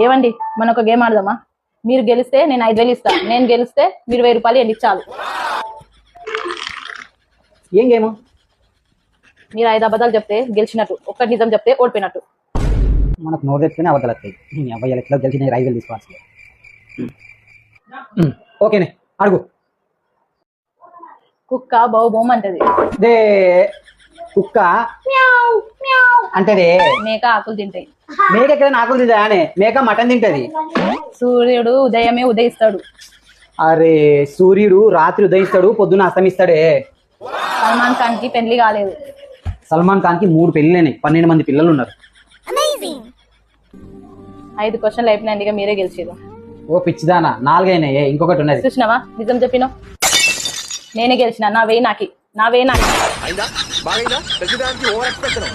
ఏవండి మన ఒక గేమ్ ఆడదామా? మీరు గెలిస్తే నేను 5,000 ఇస్తా, నేను గెలిస్తే మీరు 1000 రూపాయలు ఎండి చాలు. ఏం గేమ్? మీరు 5 అబద్ధాలు చెప్తే గెలిచినట్టు, ఒక్కటి నిజం చెప్తే ఓడిపోయినట్టు. మనకు నోరు తెచ్చుకుని అవతల వస్తాయి. నీ అబ్బాయి ఎట్లా గెలిచి నేను 5,000 తీసుకోవాలి. ఓకేనే అడుగు. కుక్క బౌ బొమ్మ అంటది, దే కుక్క అంటేదే. మేక ఆకులు తింటాయి. మేక ఎక్కడ ఆకులు తింటానే? మేక మటన్ తింటది. సూర్యుడు ఉదయమే ఉదయిస్తాడు. అరే సూర్యుడు రాత్రి ఉదయిస్తాడు, పొద్దున అస్తమిస్తాడే. సల్మాన్ ఖాన్ కి పెళ్లి కాలేదు. సల్మాన్ ఖాన్ కి 3 పెళ్లిలేనాయి, 12 మంది పిల్లలు ఉన్నారు. 5 క్వశ్చన్లు అయిపోయినాయి, ఇక మీరే గెలిచారు. ఓ పిచ్చిదానా, 4 అయినాయి, ఇంకొకటి ఉన్నది. చూసినావా నిజం చెప్పినావు, నేనే గెలిచిన. నా వేయి నాకి. ప్రతిదానికి ఓవర్ ఎక్స్ప్రెషన్.